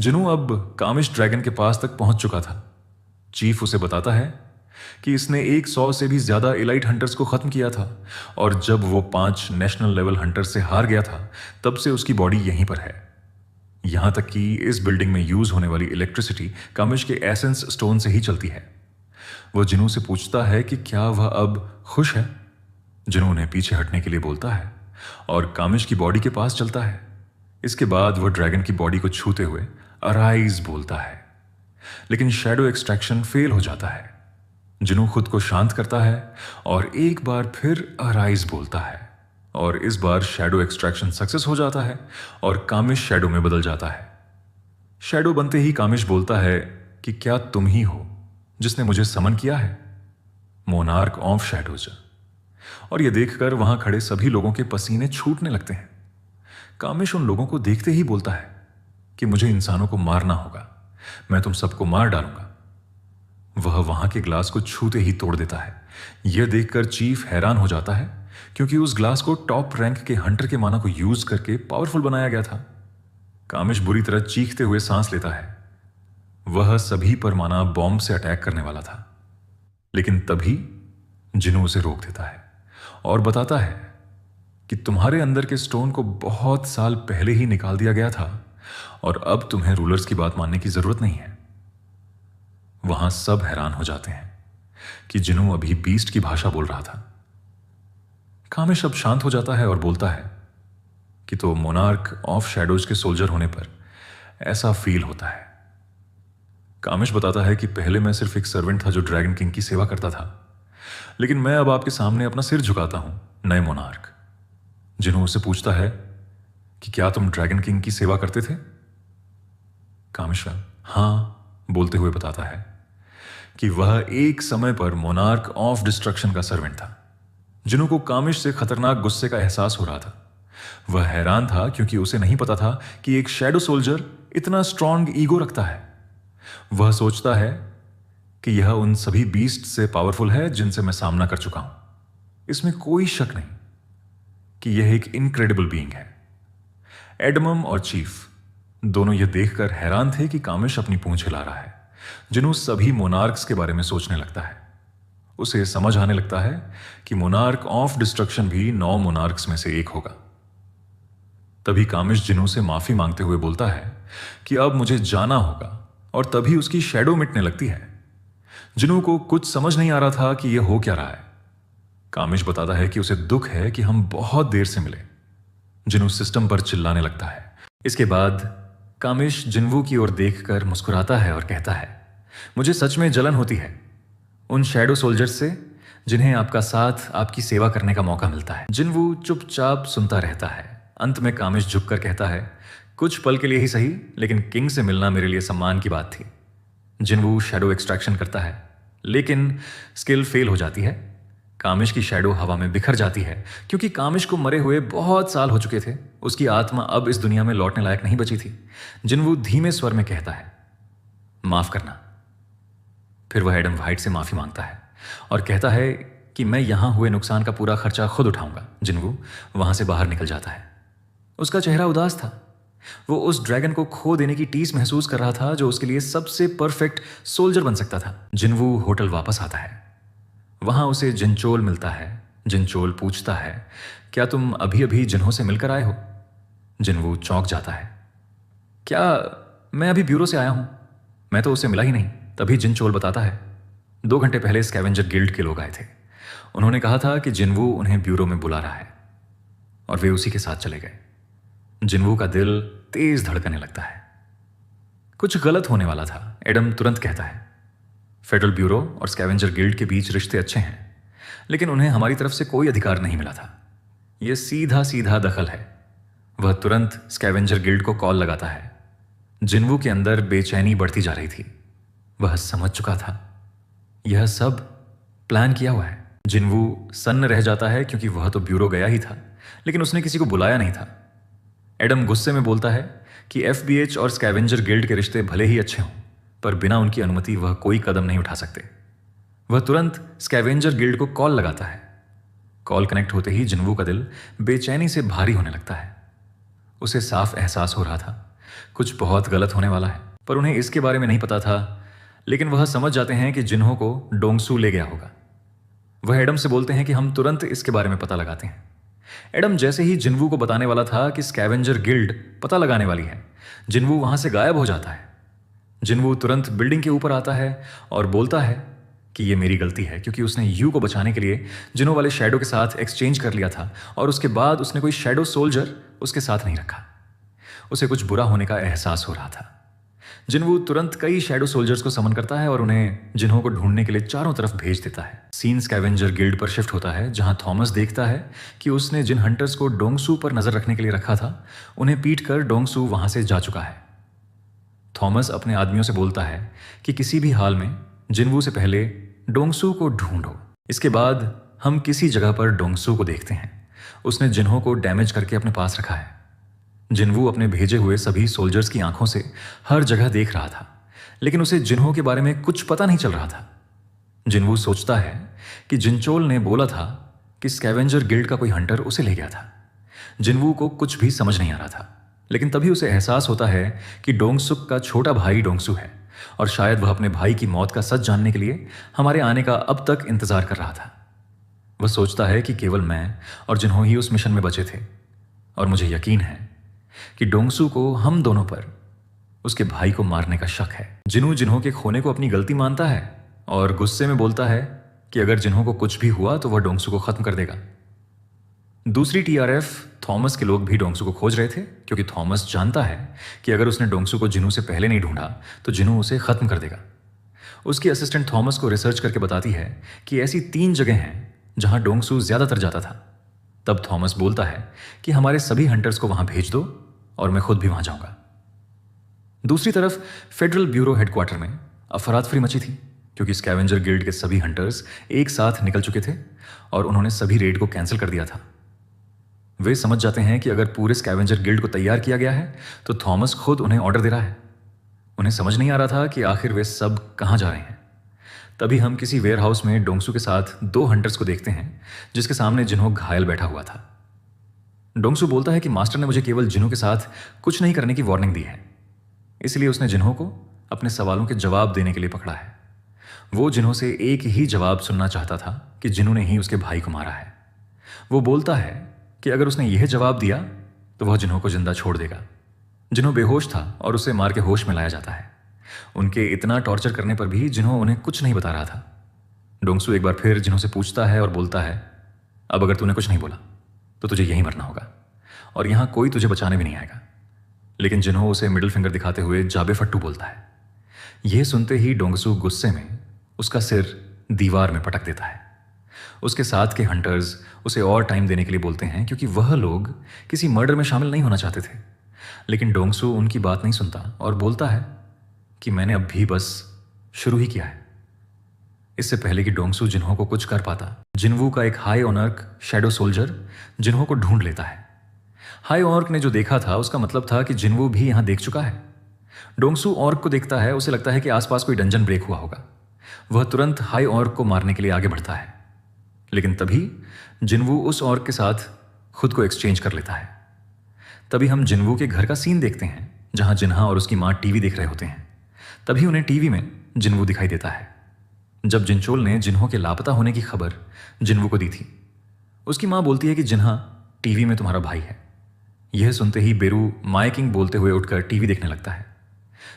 जिनू अब कामिश ड्रैगन के पास तक पहुंच चुका था। चीफ उसे बताता है कि इसने 100 से भी ज्यादा एलाइट हंटर्स को खत्म किया था और जब वो 5 नेशनल लेवल हंटर्स से हार गया था तब से उसकी बॉडी यहीं पर है। यहां तक कि इस बिल्डिंग में यूज होने वाली इलेक्ट्रिसिटी कामिश के एसेंस स्टोन से ही चलती है। वह जिनू से पूछता है कि क्या वह अब खुश है। जिनू उन्हें पीछे हटने के लिए बोलता है और कामिश की बॉडी के पास चलता है। इसके बाद वह ड्रैगन की बॉडी को छूते हुए अराइज बोलता है, लेकिन शैडो एक्सट्रैक्शन फेल हो जाता है। जिनू खुद को शांत करता है और एक बार फिर अराइज बोलता है और इस बार शैडो एक्सट्रैक्शन सक्सेस हो जाता है और कामिश शैडो में बदल जाता है। शैडो बनते ही कामिश बोलता है कि क्या तुम ही हो जिसने मुझे समन किया है, मोनार्क ऑफ शैडोज। और यह देखकर वहां खड़े सभी लोगों के पसीने छूटने लगते हैं। कामिश उन लोगों को देखते ही बोलता है कि मुझे इंसानों को मारना होगा, मैं तुम सबको मार डालूंगा। वह वहां के ग्लास को छूते ही तोड़ देता है। यह देखकर चीफ हैरान हो जाता है, क्योंकि उस ग्लास को टॉप रैंक के हंटर के माना को यूज करके पावरफुल बनाया गया था। कामिश बुरी तरह चीखते हुए सांस लेता है। वह सभी पर माना बॉम्ब से अटैक करने वाला था, लेकिन तभी जिनू उसे रोक देता है और बताता है कि तुम्हारे अंदर के स्टोन को बहुत साल पहले ही निकाल दिया गया था और अब तुम्हें रूलर्स की बात मानने की जरूरत नहीं है। वहां सब हैरान हो जाते हैं कि जिनू अभी बीस्ट की भाषा बोल रहा था। कामिश अब शांत हो जाता है और बोलता है कि तो मोनार्क ऑफ शैडोज के सोल्जर होने पर ऐसा फील होता है। कामिश बताता है कि पहले मैं सिर्फ एक सर्वेंट था जो ड्रैगन किंग की सेवा करता था, लेकिन मैं अब आपके सामने अपना सिर झुकाता हूं, नए मोनार्क। जिनू उससे पूछता है कि क्या तुम ड्रैगन किंग की सेवा करते थे। कामिश हां बोलते हुए बताता है कि वह एक समय पर मोनार्क ऑफ डिस्ट्रक्शन का सर्वेंट था। जिनू को कामिश से खतरनाक गुस्से का एहसास हो रहा था। वह हैरान था क्योंकि उसे नहीं पता था कि एक शैडो सोल्जर इतना स्ट्रांग ईगो रखता है। वह सोचता है कि यह उन सभी बीस्ट से पावरफुल है जिनसे मैं सामना कर चुका हूं। इसमें कोई शक नहीं कि यह एक इनक्रेडिबल बीइंग है। एडमम और चीफ दोनों यह देखकर हैरान थे कि कामिश अपनी पूंछ हिला रहा है। जिनू सभी मोनार्क्स के बारे में सोचने लगता है। उसे समझ आने लगता है कि मोनार्क ऑफ डिस्ट्रक्शन भी 9 मोनार्क्स में से एक होगा। तभी कामिश जिनू से माफी मांगते हुए बोलता है कि अब मुझे जाना होगा, और तभी उसकी शैडो मिटने लगती है। जिनू को कुछ समझ नहीं आ रहा था कि यह हो क्या रहा है। कामिश बताता है कि उसे दुख है कि हम बहुत देर से मिले। जिनू सिस्टम पर चिल्लाने लगता है। इसके बाद कामिश जिन्वू की ओर देखकर मुस्कुराता है और कहता है, मुझे सच में जलन होती है उन शैडो सोल्जर्स से जिन्हें आपका साथ, आपकी सेवा करने का मौका मिलता है। जिन्वू चुपचाप सुनता रहता है। अंत में कामिश झुककर कहता है, कुछ पल के लिए ही सही, लेकिन किंग से मिलना मेरे लिए सम्मान की बात थी। जिन्वू शैडो एक्सट्रैक्शन करता है, लेकिन स्किल फेल हो जाती है। कामिश की शैडो हवा में बिखर जाती है, क्योंकि कामिश को मरे हुए बहुत साल हो चुके थे। उसकी आत्मा अब इस दुनिया में लौटने लायक नहीं बची थी। जिन्वू धीमे स्वर में कहता है, माफ करना। फिर वह एडम वाइट से माफी मांगता है और कहता है कि मैं यहाँ हुए नुकसान का पूरा खर्चा खुद उठाऊंगा। जिनवू वहां से बाहर निकल जाता है। उसका चेहरा उदास था। वो उस ड्रैगन को खो देने की टीस महसूस कर रहा था जो उसके लिए सबसे परफेक्ट सोल्जर बन सकता था। जिनवू होटल वापस आता है। वहां उसे जिनचोल मिलता है। जिनचोल पूछता है, क्या तुम अभी अभी जिन्हों से मिलकर आए हो? जिनवू चौंक जाता है। क्या मैं अभी ब्यूरो से आया हूं? मैं तो उससे मिला ही नहीं। तभी जिनचोल बताता है, 2 घंटे पहले स्कैवेंजर गिल्ड के लोग आए थे। उन्होंने कहा था कि जिनवू उन्हें ब्यूरो में बुला रहा है और वे उसी के साथ चले गए। जिनवू का दिल तेज धड़कने लगता है। कुछ गलत होने वाला था। एडम तुरंत कहता है, फेडरल ब्यूरो और स्कैवेंजर गिल्ड के बीच रिश्ते अच्छे हैं, लेकिन उन्हें हमारी तरफ से कोई अधिकार नहीं मिला था। यह सीधा सीधा दखल है। वह तुरंत स्कैवेंजर गिल्ड को कॉल लगाता है। जिनवू के अंदर बेचैनी बढ़ती जा रही थी। वह समझ चुका था, यह सब प्लान किया हुआ है। जिनवू सन्न रह जाता है क्योंकि वह तो ब्यूरो गया ही था, लेकिन उसने किसी को बुलाया नहीं था। एडम गुस्से में बोलता है कि एफबीएच और स्कैवेंजर गिल्ड के रिश्ते भले ही अच्छे हों, पर बिना उनकी अनुमति वह कोई कदम नहीं उठा सकते। वह तुरंत स्कैवेंजर गिल्ड को कॉल लगाता है। कॉल कनेक्ट होते ही जिनवू का दिल बेचैनी से भारी होने लगता है। उसे साफ एहसास हो रहा था कुछ बहुत गलत होने वाला है, पर उन्हें इसके बारे में नहीं पता था। लेकिन वह समझ जाते हैं कि जिन्हों को डोंगसू ले गया होगा। वह एडम से बोलते हैं कि हम तुरंत इसके बारे में पता लगाते हैं। एडम जैसे ही जिनवू को बताने वाला था कि स्कैवेंजर गिल्ड पता लगाने वाली है, जिनवू वहां से गायब हो जाता है। जिनवू तुरंत बिल्डिंग के ऊपर आता है और बोलता है कि यह मेरी गलती है, क्योंकि उसने यू को बचाने के लिए जिन्हों वाले शैडो के साथ एक्सचेंज कर लिया था और उसके बाद उसने कोई शैडो सोल्जर उसके साथ नहीं रखा। उसे कुछ बुरा होने का एहसास हो रहा था। जिनवू तुरंत कई शैडो सोल्जर्स को समन करता है और उन्हें जिन्हों को ढूंढने के लिए चारों तरफ भेज देता है। सीन स्कैवेंजर गिल्ड पर शिफ्ट होता है, जहां थॉमस देखता है कि उसने जिन हंटर्स को डोंगसू पर नजर रखने के लिए रखा था, उन्हें पीट कर डोंगसू वहां से जा चुका है। थॉमस अपने आदमियों से बोलता है कि किसी भी हाल में जिनवू से पहले डोंगसू को ढूंढो। इसके बाद हम किसी जगह पर डोंगसू को देखते हैं। उसने जिन्हों को डैमेज करके अपने पास रखा है। जिनवू अपने भेजे हुए सभी सोल्जर्स की आंखों से हर जगह देख रहा था, लेकिन उसे जिन्हों के बारे में कुछ पता नहीं चल रहा था। जिनवू सोचता है कि जिनचोल ने बोला था कि स्कैवेंजर गिल्ड का कोई हंटर उसे ले गया था। जिनवू को कुछ भी समझ नहीं आ रहा था, लेकिन तभी उसे एहसास होता है कि डोंगसुक का छोटा भाई डोंगसू है और शायद वह अपने भाई की मौत का सच जानने के लिए हमारे आने का अब तक इंतजार कर रहा था। वह सोचता है कि केवल मैं और जिन्हों ही उस मिशन में बचे थे, और मुझे यकीन है कि डोंगसू को हम दोनों पर उसके भाई को मारने का शक है। जिन्हों जिन्हों के खोने को अपनी गलती मानता है और गुस्से में बोलता है कि अगर जिन्हों को कुछ भी हुआ तो वह डोंगसू को खत्म कर देगा। दूसरी टीआरएफ थॉमस के लोग भी डोंगसू को खोज रहे थे, क्योंकि थॉमस जानता है कि अगर उसने डोंगसू को जिन्हों से पहले नहीं ढूंढा तो जिन्हों उसे खत्म कर देगा। उसकी असिस्टेंट थॉमस को रिसर्च करके बताती है कि ऐसी 3 जगह हैं जहां डोंगसू ज्यादातर जाता था। तब थॉमस बोलता है कि हमारे सभी हंटर्स को वहां भेज दो और मैं खुद भी वहां जाऊंगा। दूसरी तरफ फेडरल ब्यूरो हेडक्वार्टर में अफरातफरी मची थी, क्योंकि स्कैवेंजर गिल्ड के सभी हंटर्स एक साथ निकल चुके थे और उन्होंने सभी रेड को कैंसिल कर दिया था। वे समझ जाते हैं कि अगर पूरे स्कैवेंजर गिल्ड को तैयार किया गया है तो थॉमस खुद उन्हें ऑर्डर दे रहा है। उन्हें समझ नहीं आ रहा था कि आखिर वे सब कहां जा रहे हैं। तभी हम किसी वेयर हाउस में डोंगसू के साथ 2 हंटर्स को देखते हैं, जिसके सामने जिन्हों घायल बैठा हुआ था। डोंगसू बोलता है कि मास्टर ने मुझे केवल जिन्हों के साथ कुछ नहीं करने की वार्निंग दी है, इसलिए उसने जिन्हों को अपने सवालों के जवाब देने के लिए पकड़ा है। वो जिन्हों से एक ही जवाब सुनना चाहता था कि जिन्हों ने ही उसके भाई को मारा है। वो बोलता है कि अगर उसने यह जवाब दिया तो वह जिन्हों को जिंदा छोड़ देगा। जिन्हों बेहोश था और उसे मार के होश में लाया जाता है। उनके इतना टॉर्चर करने पर भी जिन्हों उन्हें कुछ नहीं बता रहा था। डोंगसू एक बार फिर जिन्हों से पूछता है और बोलता है, अब अगर तूने कुछ नहीं बोला तो तुझे यहीं मरना होगा और यहां कोई तुझे बचाने भी नहीं आएगा। लेकिन जिन्हों उसे मिडिल फिंगर दिखाते हुए जाबे फट्टू बोलता है। यह सुनते ही डोंगसू गुस्से में उसका सिर दीवार में पटक देता है। उसके साथ के हंटर्स उसे और टाइम देने के लिए बोलते हैं, क्योंकि वह लोग किसी मर्डर में शामिल नहीं होना चाहते थे। लेकिन डोंगसू उनकी बात नहीं सुनता और बोलता है कि मैंने अब भी बस शुरू ही किया है। इससे पहले कि डोंगसू जिन्हों को कुछ कर पाता, जिन्वू का एक हाई ऑनर्क शैडो सोल्जर जिन्हों को ढूंढ लेता है। हाई ऑर्क ने जो देखा था उसका मतलब था कि जिन्वू भी यहां देख चुका है। डोंगसू ऑर्क को देखता है, उसे लगता है कि आसपास कोई डंजन ब्रेक हुआ होगा। वह तुरंत हाई ऑर्क को मारने के लिए आगे बढ़ता है। लेकिन तभी जिनवू उस ऑर्क के साथ खुद को एक्सचेंज कर लेता है। तभी हम जिनवू के घर का सीन देखते हैं जहां जिन्हा और उसकी माँ टीवी देख रहे होते हैं। तभी उन्हें टीवी में जिनवू दिखाई देता है। जब जिनचोल ने जिन्हों के लापता होने की खबर जिनवू को दी थी, उसकी माँ बोलती है कि जिन्हा, टीवी में तुम्हारा भाई है। यह सुनते ही बेरू माय किंग बोलते हुए उठकर टीवी देखने लगता है।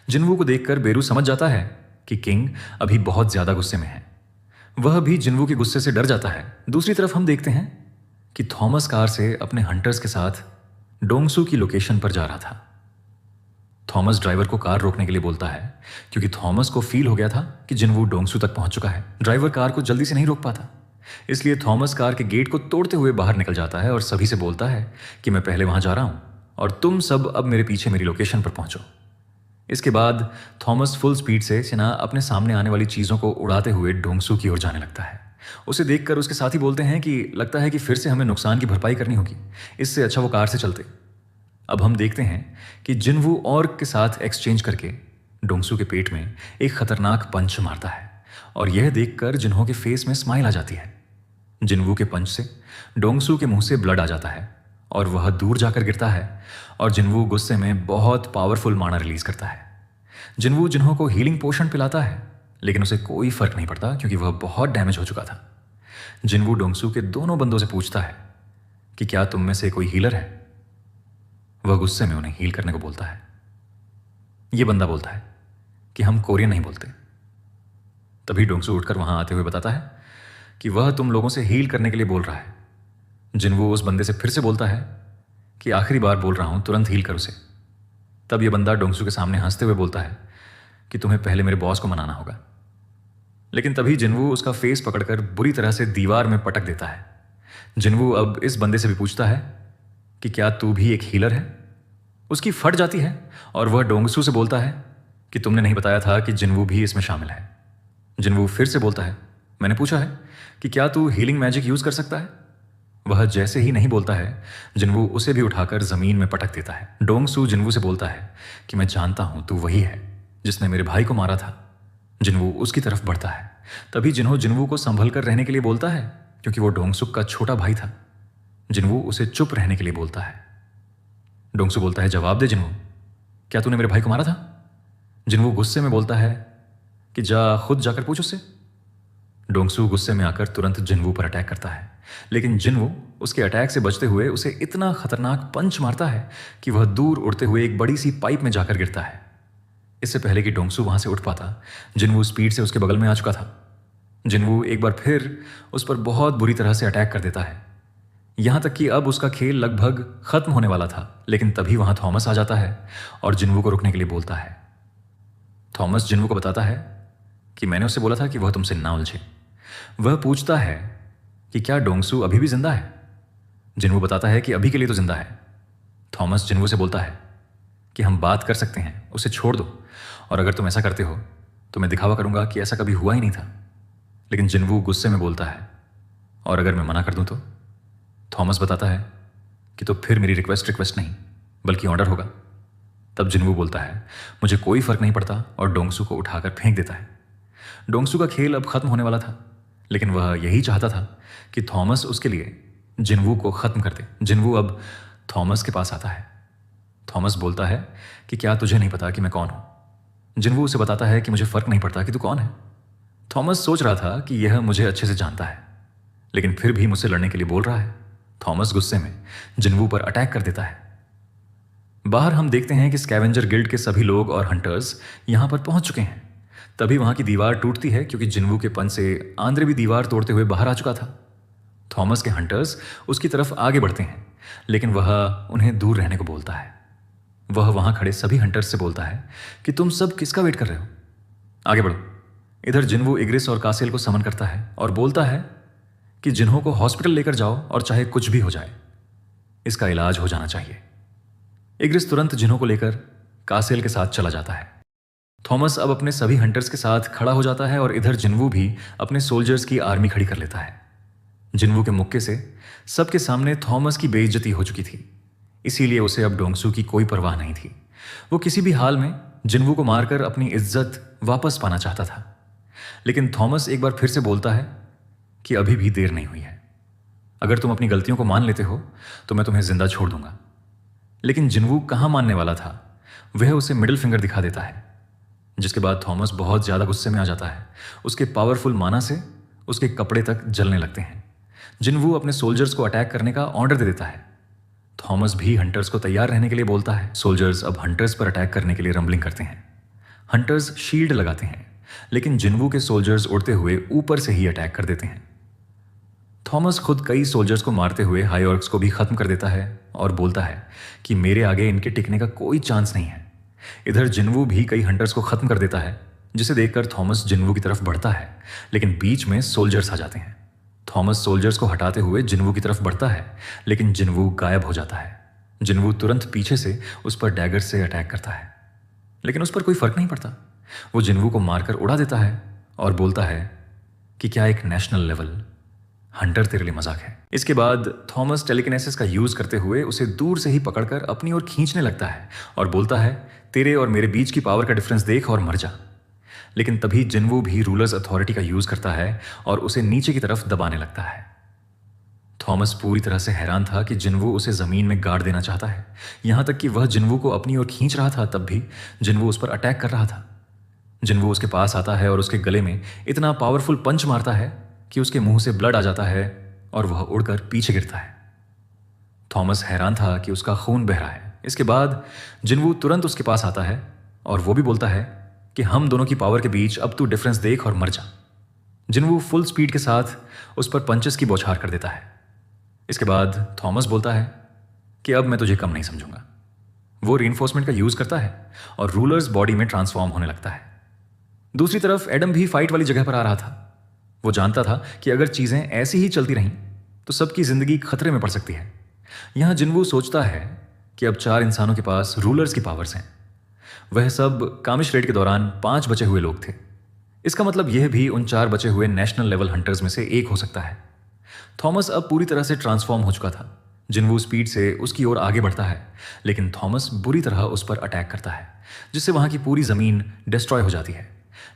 जिनवू को देखकर बेरू समझ जाता है कि किंग अभी बहुत ज्यादा गुस्से में है। वह भी जिनवू के गुस्से से डर जाता है। दूसरी तरफ हम देखते हैं कि थॉमस कार से अपने हंटर्स के साथ डोंगसू की लोकेशन पर जा रहा था। थॉमस ड्राइवर को कार रोकने के लिए बोलता है क्योंकि थॉमस को फील हो गया था कि जिनवू डोंगसू तक पहुंच चुका है। ड्राइवर कार को जल्दी से नहीं रोक पाता, इसलिए थॉमस कार के गेट को तोड़ते हुए बाहर निकल जाता है और सभी से बोलता है कि मैं पहले वहां जा रहा हूं और तुम सब अब मेरे पीछे मेरी लोकेशन पर पहुंचो। इसके बाद थॉमस फुल स्पीड से सिना अपने सामने आने वाली चीजों को उड़ाते हुए डोंगसू की ओर जाने लगता है। उसे देखकर उसके साथी बोलते हैं कि लगता है कि फिर से हमें नुकसान की भरपाई करनी होगी, इससे अच्छा वो कार से चलते। अब हम देखते हैं कि जिनवू ऑर्क के साथ एक्सचेंज करके डोंगसू के पेट में एक खतरनाक पंच मारता है और यह देखकर जिन्हों के फेस में स्माइल आ जाती है। जिनवू के पंच से डोंगसू के मुंह से ब्लड आ जाता है और वह दूर जाकर गिरता है और जिनवू गुस्से में बहुत पावरफुल माना रिलीज करता है। जिनवू जिन्हों को हीलिंग पोशन पिलाता है, लेकिन उसे कोई फर्क नहीं पड़ता क्योंकि वह बहुत डैमेज हो चुका था। जिनवू डोंगसू के दोनों बंदों से पूछता है कि क्या तुम में से कोई हीलर है। वह गुस्से में उन्हें हील करने को बोलता है। यह बंदा बोलता है कि हम कोरियन नहीं बोलते। तभी डोंगसू उठकर वहां आते हुए बताता है कि वह तुम लोगों से हील करने के लिए बोल रहा है। जिनवू उस बंदे से फिर से बोलता है कि आखिरी बार बोल रहा हूं, तुरंत हील कर उसे। तब यह बंदा डोंगसू के सामने हंसते हुए बोलता है कि तुम्हें पहले मेरे बॉस को मनाना होगा। लेकिन तभी जिनवू उसका फेस पकड़कर बुरी तरह से दीवार में पटक देता है। जिनवू अब इस बंदे से भी पूछता है कि क्या तू भी एक हीलर है। उसकी फट जाती है और वह डोंगसू से बोलता है कि तुमने नहीं बताया था कि जिनवू भी इसमें शामिल है। जिनवू फिर से बोलता है, मैंने पूछा है कि क्या तू हीलिंग मैजिक यूज कर सकता है। वह जैसे ही नहीं बोलता है, जिनवू उसे भी उठाकर जमीन में पटक देता है। डोंगसू जिनवू से बोलता है कि मैं जानता हूं तू वही है जिसने मेरे भाई को मारा था। जिनवू उसकी तरफ बढ़ता है। तभी जिनवू को संभल कर रहने के लिए बोलता है क्योंकि वो डोंगसुक का छोटा भाई था। जिनवू उसे चुप रहने के लिए बोलता है। डोंगसू बोलता है, जवाब दे जिनवू, क्या तूने मेरे भाई को मारा था। जिनवू गुस्से में बोलता है कि जा खुद जाकर पूछ उससे। डोंगसू गुस्से में आकर तुरंत जिनवू पर अटैक करता है, लेकिन जिनवू उसके अटैक से बचते हुए उसे इतना खतरनाक पंच मारता है कि वह दूर उड़ते हुए एक बड़ी सी पाइप में जाकर गिरता है। इससे पहले कि डोंगसू वहां से उठ पाता, जिनवू स्पीड से उसके बगल में आ चुका था। जिनवू एक बार फिर उस पर बहुत बुरी तरह से अटैक कर देता है, यहां तक कि अब उसका खेल लगभग खत्म होने वाला था। लेकिन तभी वहां थॉमस आ जाता है और जिनवू को रुकने के लिए बोलता है। थॉमस जिनवू को बताता है कि मैंने उससे बोला था कि वह तुमसे ना उलझे। वह पूछता है कि क्या डोंगसू अभी भी जिंदा है। जिनवू बताता है कि अभी के लिए तो जिंदा है। थॉमस जिनवू से बोलता है कि हम बात कर सकते हैं, उसे छोड़ दो, और अगर तुम ऐसा करते हो तो मैं दिखावा करूंगा कि ऐसा कभी हुआ ही नहीं था। लेकिन जिनवू गुस्से में बोलता है, और अगर मैं मना कर दूं तो। थॉमस बताता है कि तो फिर मेरी रिक्वेस्ट नहीं बल्कि ऑर्डर होगा। तब जिनवू बोलता है, मुझे कोई फर्क नहीं पड़ता, और डोंगसू को उठाकर फेंक देता है। डोंगसू का खेल अब खत्म होने वाला था, लेकिन वह यही चाहता था कि थॉमस उसके लिए जिनवू को खत्म कर दे। जिनवू अब थॉमस के पास आता है। थॉमस बोलता है कि क्या तुझे नहीं पता कि मैं कौन हूं। जिनवू उसे बताता है कि मुझे फर्क नहीं पड़ता कि तू कौन है। थॉमस सोच रहा था कि यह मुझे अच्छे से जानता है, लेकिन फिर भी मुझसे लड़ने के लिए बोल रहा है। थॉमस गुस्से में जिनवू पर अटैक कर देता है। बाहर हम देखते हैं कि स्कैवेंजर गिल्ड के सभी लोग और हंटर्स यहां पर पहुंच चुके हैं। तभी वहां की दीवार टूटती है क्योंकि जिनवू के पंच से आंद्रे भी दीवार तोड़ते हुए बाहर आ चुका था। थॉमस के हंटर्स उसकी तरफ आगे बढ़ते हैं, लेकिन वह उन्हें दूर रहने को बोलता है। वह वहां खड़े सभी हंटर्स से बोलता है कि तुम सब किसका वेट कर रहे हो, आगे बढ़ो। इधर जिनवू इग्रिस और कासेल को समन करता है और बोलता है कि जिन्हों को हॉस्पिटल लेकर जाओ, और चाहे कुछ भी हो जाए, इसका इलाज हो जाना चाहिए। इग्रिस तुरंत जिन्हों को लेकर कासेल के साथ चला जाता है। थॉमस अब अपने सभी हंटर्स के साथ खड़ा हो जाता है और इधर जिनवू भी अपने सोल्जर्स की आर्मी खड़ी कर लेता है। जिनवू के मुक्के से सबके सामने थॉमस की बेइज्जती हो चुकी थी, इसीलिए उसे अब डोंगसू की कोई परवाह नहीं थी। वो किसी भी हाल में जिनवू को मारकर अपनी इज्जत वापस पाना चाहता था। लेकिन थॉमस एक बार फिर से बोलता है कि अभी भी देर नहीं हुई है। अगर तुम अपनी गलतियों को मान लेते हो तो मैं तुम्हें जिंदा छोड़ दूंगा। लेकिन जिनवू कहाँ मानने वाला था, वह उसे मिडिल फिंगर दिखा देता है, जिसके बाद थॉमस बहुत ज़्यादा गुस्से में आ जाता है। उसके पावरफुल माना से उसके कपड़े तक जलने लगते हैं। जिनवू अपने सोल्जर्स को अटैक करने का ऑर्डर दे देता है। थॉमस भी हंटर्स को तैयार रहने के लिए बोलता है। सोल्जर्स अब हंटर्स पर अटैक करने के लिए रंबलिंग करते हैं। हंटर्स शील्ड लगाते हैं, लेकिन जिनवू के सोल्जर्स उड़ते हुए ऊपर से ही अटैक कर देते हैं। थॉमस खुद कई सोल्जर्स को मारते हुए हाई ऑर्क्स को भी खत्म कर देता है और बोलता है कि मेरे आगे इनके टिकने का कोई चांस नहीं है। इधर जिनवू भी कई हंटर्स को खत्म कर देता है, जिसे देखकर थॉमस जिनवू की तरफ बढ़ता है, लेकिन बीच में सोल्जर्स आ जाते हैं। थॉमस सोल्जर्स को हटाते हुए जिनवू की तरफ बढ़ता है, लेकिन जिनवू गायब हो जाता है। जिनवू तुरंत पीछे से उस पर डैगर से अटैक करता है, लेकिन उस पर कोई फर्क नहीं पड़ता। वो जिनवू को मारकर उड़ा देता है और बोलता है कि क्या एक नेशनल लेवल हंटर तेरे लिए मजाक है। इसके बाद थॉमस टेलीकिनेसिस का यूज करते हुए उसे दूर से ही पकड़कर अपनी ओर खींचने लगता है और बोलता है, तेरे और मेरे बीच की पावर का डिफरेंस देख और मर जा। लेकिन तभी जिनवू भी रूलर्स अथॉरिटी का यूज करता है और उसे नीचे की तरफ दबाने लगता है। थॉमस पूरी तरह से हैरान था कि जिनवू उसे जमीन में गाड़ देना चाहता है। यहां तक कि वह जिनवू को अपनी ओर खींच रहा था, तब भी जिनवू उस पर अटैक कर रहा था। जिनवू उसके पास आता है और उसके गले में इतना पावरफुल पंच मारता है कि उसके मुंह से ब्लड आ जाता है और वह उड़कर पीछे गिरता है। थॉमस हैरान था कि उसका खून बह रहा है। इसके बाद जिनवू तुरंत उसके पास आता है और वो भी बोलता है कि हम दोनों की पावर के बीच अब तू डिफरेंस देख और मर जा। जिनवू फुल स्पीड के साथ उस पर पंचेस की बौछार कर देता है। इसके बाद थॉमस बोलता है कि अब मैं तुझे कम नहीं समझूंगा। वो रीइंफोर्समेंट का यूज करता है और रूलर्स बॉडी में ट्रांसफॉर्म होने लगता है। दूसरी तरफ एडम भी फाइट वाली जगह पर आ रहा था। वो जानता था कि अगर चीजें ऐसी ही चलती रहीं तो सबकी जिंदगी खतरे में पड़ सकती है। यहां जिनवू सोचता है कि अब 4 इंसानों के पास रूलर्स की पावर्स हैं। वह सब कामिश रेड के दौरान 5 बचे हुए लोग थे। इसका मतलब यह भी उन 4 बचे हुए नेशनल लेवल हंटर्स में से एक हो सकता है। थॉमस अब पूरी तरह से ट्रांसफॉर्म हो चुका था। जिनवू स्पीड से उसकी ओर आगे बढ़ता है, लेकिन थॉमस बुरी तरह उस पर अटैक करता है, जिससे वहां की पूरी जमीन डिस्ट्रॉय हो जाती है।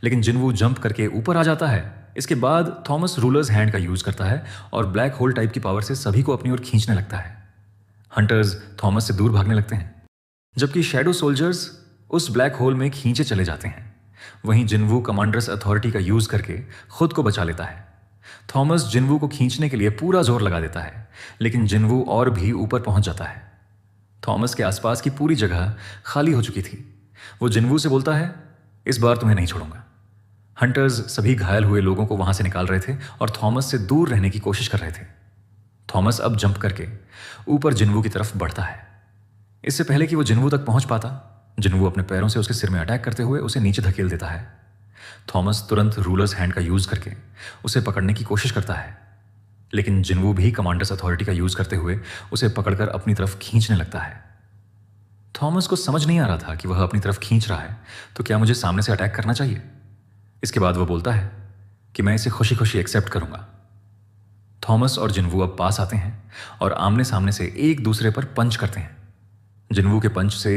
लेकिन जिनवू जंप करके ऊपर आ जाता है। इसके बाद थॉमस रूलर्स हैंड का यूज करता है और ब्लैक होल टाइप की पावर से सभी को अपनी ओर खींचने लगता है। हंटर्स थॉमस से दूर भागने लगते हैं, जबकि शैडो सोल्जर्स उस ब्लैक होल में खींचे चले जाते हैं। वहीं जिनवू कमांडर्स अथॉरिटी का यूज करके खुद को बचा लेता है। थॉमस जिनवू को खींचने के लिए पूरा जोर लगा देता है, लेकिन जिनवू और भी ऊपर पहुंच जाता है। थॉमस के आसपास की पूरी जगह खाली हो चुकी थी। वो जिनवू से बोलता है, इस बार तुम्हें नहीं छोड़ूंगा। हंटर्स सभी घायल हुए लोगों को वहां से निकाल रहे थे और थॉमस से दूर रहने की कोशिश कर रहे थे। थॉमस अब जंप करके ऊपर जिनवू की तरफ बढ़ता है। इससे पहले कि वो जिनवू तक पहुंच पाता, जिनवू अपने पैरों से उसके सिर में अटैक करते हुए उसे नीचे धकेल देता है। थॉमस तुरंत रूलर्स हैंड का यूज करके उसे पकड़ने की कोशिश करता है, लेकिन जिनवू भी कमांडर्स अथॉरिटी का यूज करते हुए उसे पकड़कर अपनी तरफ खींचने लगता है। थॉमस को समझ नहीं आ रहा था कि वह अपनी तरफ खींच रहा है तो क्या मुझे सामने से अटैक करना चाहिए। इसके बाद वह बोलता है कि मैं इसे खुशी खुशी एक्सेप्ट करूंगा। थॉमस और जिनवू अब पास आते हैं और आमने सामने से एक दूसरे पर पंच करते हैं। जिनवू के पंच से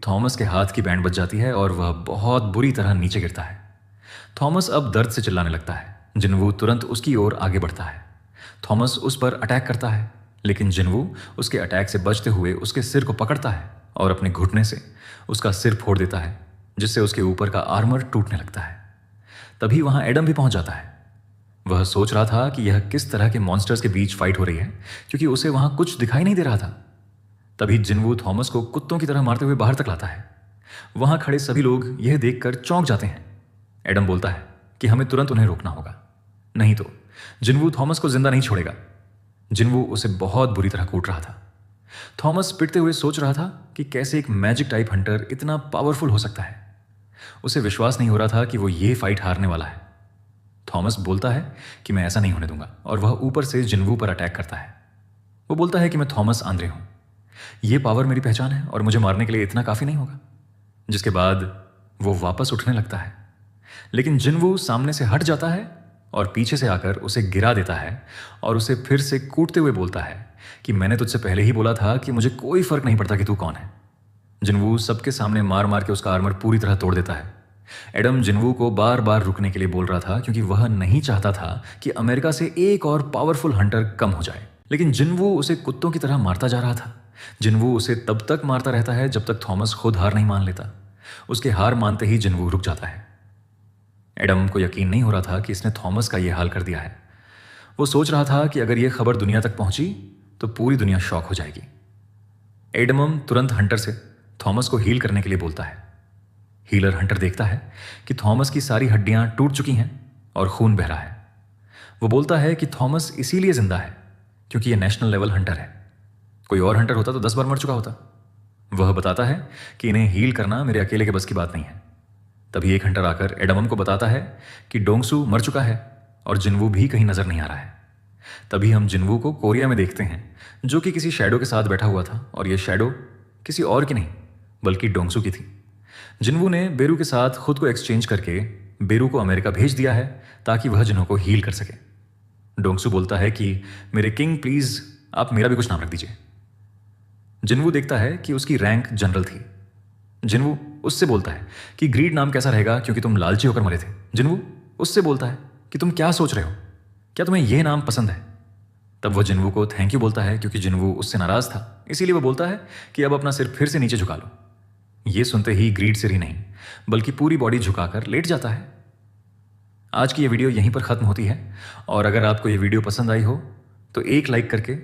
थॉमस के हाथ की बैंड बच जाती है और वह बहुत बुरी तरह नीचे गिरता है। थॉमस अब दर्द से चिल्लाने लगता है। जिनवू तुरंत उसकी ओर आगे बढ़ता है। थॉमस उस पर अटैक करता है, लेकिन जिनवू उसके अटैक से बचते हुए उसके सिर को पकड़ता है और अपने घुटने से उसका सिर फोड़ देता है, जिससे उसके ऊपर का आर्मर टूटने लगता है। तभी वहां एडम भी पहुंच जाता है। वह सोच रहा था कि यह किस तरह के मॉन्स्टर्स के बीच फाइट हो रही है, क्योंकि उसे वहां कुछ दिखाई नहीं दे रहा था। तभी जिनवू थॉमस को कुत्तों की तरह मारते हुए बाहर तक लाता है। वहां खड़े सभी लोग यह देखकर चौंक जाते हैं। एडम बोलता है कि हमें तुरंत उन्हें रोकना होगा, नहीं तो जिनवू थॉमस को जिंदा नहीं छोड़ेगा। जिनवू उसे बहुत बुरी तरह कूट रहा था। थॉमस पिटते हुए सोच रहा था कि कैसे एक मैजिक टाइप हंटर इतना पावरफुल हो सकता है। उसे विश्वास नहीं हो रहा था कि वो ये फाइट हारने वाला है। थॉमस बोलता है कि मैं ऐसा नहीं होने दूंगा और वह ऊपर से जिनवू पर अटैक करता है। वो बोलता है कि मैं थॉमस आंद्रे हूं, ये पावर मेरी पहचान है और मुझे मारने के लिए इतना काफी नहीं होगा। जिसके बाद वो वापस उठने लगता है, लेकिन जिनवू सामने से हट जाता है और पीछे से आकर उसे गिरा देता है और उसे फिर से कूटते हुए बोलता है कि मैंने तुझसे पहले ही बोला था कि मुझे कोई फर्क नहीं पड़ता कि तू कौन है। जिनवू सबके सामने मार मार के उसका आर्मर पूरी तरह तोड़ देता है, एडम जिन्वू को बार बार रुकने के लिए बोल रहा था क्योंकि वह नहीं चाहता था कि अमेरिका से एक और पावरफुल हंटर कम हो जाए। लेकिन जिन्वू उसे कुत्तों की तरह मारता जा रहा था। जिन्वू उसे तब तक मारता रहता है जब तक थॉमस खुद हार नहीं मान लेता। उसके हार मानते ही जिन्वू रुक जाता है। एडम को यकीन नहीं हो रहा था कि इसने थॉमस का यह हाल कर दिया है। वो सोच रहा था कि अगर यह खबर दुनिया तक पहुंची तो पूरी दुनिया शॉक हो जाएगी। एडमम तुरंत हंटर से थॉमस को हील करने के लिए बोलता है। हीलर हंटर देखता है कि थॉमस की सारी हड्डियां टूट चुकी हैं और खून बह रहा है। वो बोलता है कि थॉमस इसीलिए जिंदा है क्योंकि यह नेशनल लेवल हंटर है। कोई और हंटर होता तो 10 बार मर चुका होता। वह बताता है कि इन्हें हील करना मेरे अकेले के बस की बात नहीं है। तभी एक हंटर आकर एडमम को बताता है कि डोंगसू मर चुका है और जिन्वू भी कहीं नजर नहीं आ रहा है। तभी हम जिन्वू को कोरिया में देखते हैं, जो कि किसी शैडो के साथ बैठा हुआ था और यह शैडो किसी और की नहीं बल्कि डोंगसू की थी। जिन्वू ने बेरू के साथ खुद को एक्सचेंज करके बेरू को अमेरिका भेज दिया है ताकि वह जिन्हों को हील कर सके। डोंगसू बोलता है कि मेरे किंग प्लीज आप मेरा भी कुछ नाम रख दीजिए। जिन्वू देखता है कि उसकी रैंक जनरल थी। जिन्वू उससे बोलता है कि ग्रीड नाम कैसा रहेगा क्योंकि तुम लालची होकर मरे थे। जिन्वू उससे बोलता है कि तुम क्या सोच रहे हो, क्या तुम्हें यह नाम पसंद है। तब वह जिन्वू को थैंक यू बोलता है क्योंकि जिन्वू उससे नाराज था, इसीलिए वह बोलता है कि अब अपना सिर फिर से नीचे झुका लो। यह सुनते ही ग्रीड सिर ही नहीं बल्कि पूरी बॉडी झुकाकर लेट जाता है। आज की यह वीडियो यहीं पर खत्म होती है और अगर आपको यह वीडियो पसंद आई हो तो एक लाइक करके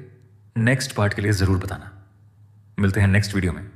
नेक्स्ट पार्ट के लिए जरूर बताना। मिलते हैं नेक्स्ट वीडियो में।